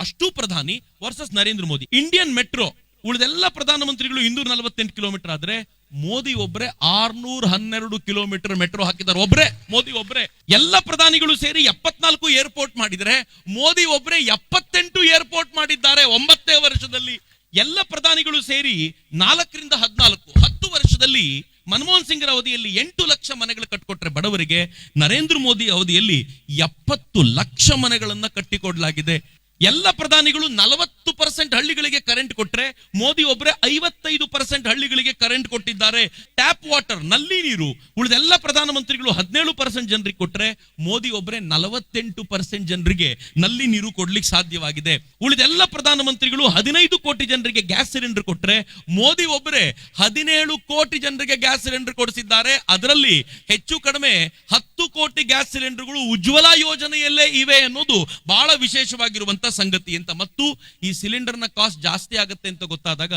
ಅಷ್ಟು ಪ್ರಧಾನಿ versus Narendra Modi. Indian metro ಉಳಿದೆಲ್ಲ ಪ್ರಧಾನಮಂತ್ರಿಗಳು 248 ಕಿಲೋಮೀಟರ್ ಆದ್ರೆ ಮೋದಿ ಒಬ್ರೆ 612 ಕಿಲೋಮೀಟರ್ ಮೆಟ್ರೋ ಹಾಕಿದ್ದಾರೆ. ಒಬ್ರೆ ಮೋದಿ ಒಬ್ರೆ. ಎಲ್ಲ ಪ್ರಧಾನಿಗಳು ಸೇರಿ 74 ಏರ್ಪೋರ್ಟ್ ಮಾಡಿದರೆ ಮೋದಿ ಒಬ್ರೆ 78 ಏರ್ಪೋರ್ಟ್ ಮಾಡಿದ್ದಾರೆ 9 ವರ್ಷದಲ್ಲಿ. ಎಲ್ಲ ಪ್ರಧಾನಿಗಳು ಸೇರಿ 4 ರಿಂದ 14 10 ವರ್ಷದಲ್ಲಿ ಮನಮೋಹನ್ ಸಿಂಗ್ ಅವಧಿಯಲ್ಲಿ 8 ಲಕ್ಷ ಮನೆಗಳು ಕಟ್ಟಿಕೊಟ್ರೆ ಬಡವರಿಗೆ, ನರೇಂದ್ರ ಮೋದಿ ಅವಧಿಯಲ್ಲಿ 70 ಲಕ್ಷ ಮನೆಗಳನ್ನ ಕಟ್ಟಿಕೊಡಲಾಗಿದೆ. ಎಲ್ಲ ಪ್ರಧಾನಿಗಳು 40% ಹಳ್ಳಿಗಳಿಗೆ ಕರೆಂಟ್ ಕೊಟ್ರೆ ಮೋದಿ ಒಬ್ಬರೇ 55% ಹಳ್ಳಿಗಳಿಗೆ ಕರೆಂಟ್ ಕೊಟ್ಟಿದ್ದಾರೆ. ಟ್ಯಾಪ್ ವಾಟರ್, ನಲ್ಲಿ ನೀರು ಉಳಿದೆಲ್ಲ ಪ್ರಧಾನಮಂತ್ರಿಗಳು 17% ಜನರಿಗೆ ಕೊಟ್ರೆ ಮೋದಿ ಒಬ್ಬರೇ 48% ಜನರಿಗೆ ನಲ್ಲಿ ನೀರು ಕೊಡ್ಲಿಕ್ಕೆ ಸಾಧ್ಯವಾಗಿದೆ. ಉಳಿದೆಲ್ಲ ಪ್ರಧಾನಮಂತ್ರಿಗಳು 15 ಕೋಟಿ ಜನರಿಗೆ ಗ್ಯಾಸ್ ಸಿಲಿಂಡರ್ ಕೊಟ್ರೆ ಮೋದಿ ಒಬ್ಬರೇ 17 ಕೋಟಿ ಜನರಿಗೆ ಗ್ಯಾಸ್ ಸಿಲಿಂಡರ್ ಕೊಡಿಸಿದ್ದಾರೆ. ಅದರಲ್ಲಿ ಹೆಚ್ಚು ಕಡಿಮೆ 10 ಕೋಟಿ ಗ್ಯಾಸ್ ಸಿಲಿಂಡರ್ಗಳು ಉಜ್ವಲ ಯೋಜನೆಯಲ್ಲೇ ಇವೆ ಅನ್ನೋದು ಬಹಳ ವಿಶೇಷವಾಗಿರುವಂತ ಸಂಗತಿ ಅಂತ. ಮತ್ತು ಈ ಸಿಲಿಂಡರ್ ನ ಕಾಸ್ಟ್ ಜಾಸ್ತಿ ಆಗುತ್ತೆ ಅಂತ ಗೊತ್ತಾದಾಗ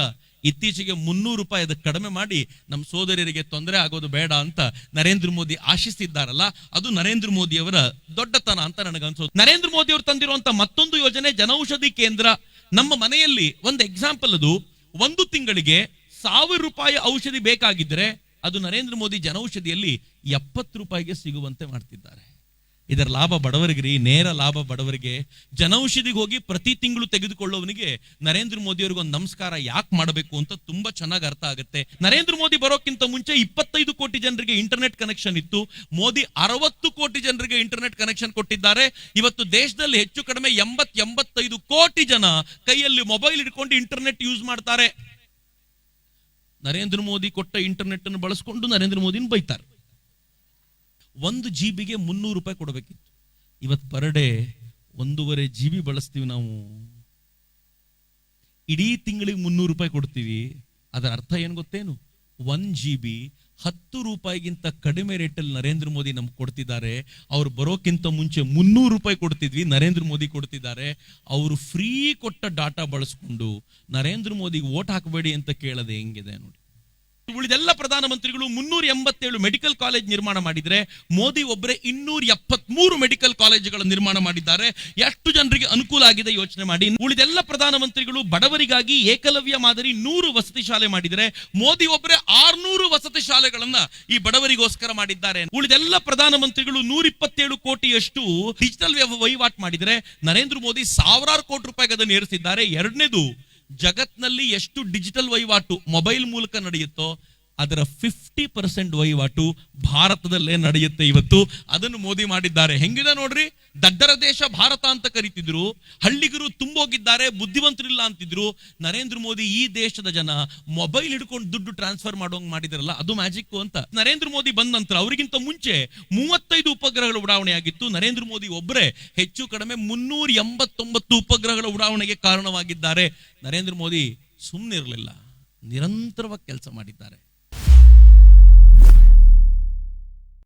ಇತ್ತೀಚೆಗೆ 300 ರೂಪಾಯಿ ಅದಕ್ಕೆ ಕಡಿಮೆ ಮಾಡಿ ನಮ್ಮ ಸೋದರಿಯರಿಗೆ ತೊಂದರೆ ಆಗೋದು ಬೇಡ ಅಂತ ನರೇಂದ್ರ ಮೋದಿ ಆಶಿಸಿದ್ದಾರಲ್ಲ, ಅದು ನರೇಂದ್ರ ಮೋದಿ ಅವರ ದೊಡ್ಡತನ ಅಂತ ನನಗನ್ಸೋದು. ನರೇಂದ್ರ ಮೋದಿ ಅವರು ತಂದಿರುವಂತ ಮತ್ತೊಂದು ಯೋಜನೆ ಜನೌಷಧಿ ಕೇಂದ್ರ. ನಮ್ಮ ಮನೆಯಲ್ಲಿ ಒಂದು ಎಕ್ಸಾಂಪಲ್, ಅದು 1 ತಿಂಗಳಿಗೆ 1000 ರೂಪಾಯಿ ಔಷಧಿ ಬೇಕಾಗಿದ್ರೆ ಅದು ನರೇಂದ್ರ ಮೋದಿ ಜನೌಷಧಿಯಲ್ಲಿ 70 ರೂಪಾಯಿಗೆ ಸಿಗುವಂತೆ ಮಾಡ್ತಿದ್ದಾರೆ. ಇದರ ಲಾಭ ಬಡವರಿಗೆ, ನೇರ ಲಾಭ ಬಡವರಿಗೆ. ಜನೌಷಧಿಗೆ ಹೋಗಿ ಪ್ರತಿ ತಿಂಗಳು ತೆಗೆದುಕೊಳ್ಳೋವನಿಗೆ ನರೇಂದ್ರ ಮೋದಿ ಅವರಿಗೆ ಒಂದು ನಮಸ್ಕಾರ ಯಾಕೆ ಮಾಡಬೇಕು ಅಂತ ತುಂಬಾ ಚೆನ್ನಾಗಿ ಅರ್ಥ ಆಗುತ್ತೆ. ನರೇಂದ್ರ ಮೋದಿ ಬರೋಕ್ಕಿಂತ ಮುಂಚೆ 25 ಕೋಟಿ ಜನರಿಗೆ ಇಂಟರ್ನೆಟ್ ಕನೆಕ್ಷನ್ ಇತ್ತು. ಮೋದಿ 60 ಕೋಟಿ ಜನರಿಗೆ ಇಂಟರ್ನೆಟ್ ಕನೆಕ್ಷನ್ ಕೊಟ್ಟಿದ್ದಾರೆ. ಇವತ್ತು ದೇಶದಲ್ಲಿ ಹೆಚ್ಚು ಕಡಿಮೆ 80-85 ಕೋಟಿ ಜನ ಕೈಯಲ್ಲಿ ಮೊಬೈಲ್ ಇಟ್ಕೊಂಡು ಇಂಟರ್ನೆಟ್ ಯೂಸ್ ಮಾಡ್ತಾರೆ. ನರೇಂದ್ರ ಮೋದಿ ಕೊಟ್ಟ ಇಂಟರ್ನೆಟ್ ಅನ್ನು ಬಳಸಿಕೊಂಡು ನರೇಂದ್ರ ಮೋದಿನ ಬೈತಾರೆ. 1 GB 300 ರೂಪಾಯಿ ಕೊಡಬೇಕಿತ್ತು. ಇವತ್ತು ಪರ್ ಡೇ 1.5 GB ಬಳಸ್ತೀವಿ ನಾವು. ಇಡೀ ತಿಂಗಳಿಗೆ 300 ರೂಪಾಯಿ ಕೊಡ್ತೀವಿ. ಅದರ ಅರ್ಥ ಏನು ಗೊತ್ತೇನು? 1 GB 10 ರೂಪಾಯಿಗಿಂತ ಕಡಿಮೆ ರೇಟಲ್ಲಿ ನರೇಂದ್ರ ಮೋದಿ ನಮ್ಗೆ ಕೊಡ್ತಿದ್ದಾರೆ. ಅವ್ರು ಬರೋಕ್ಕಿಂತ ಮುಂಚೆ 300 ರೂಪಾಯಿ ಕೊಡ್ತಿದ್ವಿ, ನರೇಂದ್ರ ಮೋದಿ ಕೊಡ್ತಿದ್ದಾರೆ. ಅವರು ಫ್ರೀ ಕೊಟ್ಟ ಡಾಟಾ ಬಳಸ್ಕೊಂಡು ನರೇಂದ್ರ ಮೋದಿಗೆ ವೋಟ್ ಹಾಕಬೇಡಿ ಅಂತ ಕೇಳದೆ ಹೆಂಗಿದೆ ನೋಡಿ. ಉಳಿದೆಲ್ಲ ಪ್ರಧಾನಮಂತ್ರಿಗಳು 387 ಮೆಡಿಕಲ್ ಕಾಲೇಜ್ ನಿರ್ಮಾಣ ಮಾಡಿದ್ರೆ ಮೋದಿ ಒಬ್ಬರೇ 273 ಮೆಡಿಕಲ್ ಕಾಲೇಜುಗಳ ನಿರ್ಮಾಣ ಮಾಡಿದ್ದಾರೆ. ಎಷ್ಟು ಜನರಿಗೆ ಅನುಕೂಲ ಆಗಿದೆ ಯೋಚನೆ ಮಾಡಿ. ಉಳಿದೆಲ್ಲ ಪ್ರಧಾನಮಂತ್ರಿಗಳು ಬಡವರಿಗಾಗಿ ಏಕಲವ್ಯ ಮಾದರಿ 100 ವಸತಿ ಶಾಲೆ ಮಾಡಿದರೆ ಮೋದಿ ಒಬ್ಬರೇ 600 ವಸತಿ ಶಾಲೆಗಳನ್ನ ಈ ಬಡವರಿಗೋಸ್ಕರ ಮಾಡಿದ್ದಾರೆ. ಉಳಿದೆಲ್ಲ ಪ್ರಧಾನಮಂತ್ರಿಗಳು 127 ಕೋಟಿಯಷ್ಟು ಡಿಜಿಟಲ್ ವಹಿವಾಟು ಮಾಡಿದರೆ ನರೇಂದ್ರ ಮೋದಿ ಸಾವಿರಾರು ಕೋಟಿ ರೂಪಾಯಿಗೆ ಅದನ್ನು ಏರಿಸಿದ್ದಾರೆ. ಎರಡನೇದು, ಜಗತ್ನಲ್ಲಿ ಎಷ್ಟು ಡಿಜಿಟಲ್ ವಹಿವಾಟು ಮೊಬೈಲ್ ಮೂಲಕ ನಡೆಯುತ್ತೋ ಅದರ 50% ವಹಿವಾಟು ಭಾರತದಲ್ಲೇ ನಡೆಯುತ್ತೆ ಇವತ್ತು. ಅದನ್ನು ಮೋದಿ ಮಾಡಿದ್ದಾರೆ. ಹೆಂಗಿದೆ ನೋಡ್ರಿ. ದಡ್ಡರ ದೇಶ ಭಾರತ ಅಂತ ಕರೀತಿದ್ರು, ಹಳ್ಳಿಗರು ತುಂಬೋಗಿದ್ದಾರೆ, ಬುದ್ಧಿವಂತರಿಲ್ಲ ಅಂತಿದ್ರು. ನರೇಂದ್ರ ಮೋದಿ ಈ ದೇಶದ ಜನ ಮೊಬೈಲ್ ಹಿಡ್ಕೊಂಡು ದುಡ್ಡು ಟ್ರಾನ್ಸ್ಫರ್ ಮಾಡೋಂಗ್ ಮಾಡಿದಾರಲ್ಲ, ಅದು ಮ್ಯಾಜಿಕ್ ಅಂತ. ನರೇಂದ್ರ ಮೋದಿ ಬಂದ ನಂತರ ಅವರಿಗಿಂತ ಮುಂಚೆ 35 ಉಪಗ್ರಹಗಳ ಉಡಾವಣೆ ಆಗಿತ್ತು. ನರೇಂದ್ರ ಮೋದಿ ಒಬ್ಬರೇ ಹೆಚ್ಚು ಕಡಿಮೆ 389 ಉಪಗ್ರಹಗಳ ಉಡಾವಣೆಗೆ ಕಾರಣವಾಗಿದ್ದಾರೆ. ನರೇಂದ್ರ ಮೋದಿ ಸುಮ್ಮನಿರಲಿಲ್ಲ, ನಿರಂತರವಾಗಿ ಕೆಲಸ ಮಾಡಿದ್ದಾರೆ.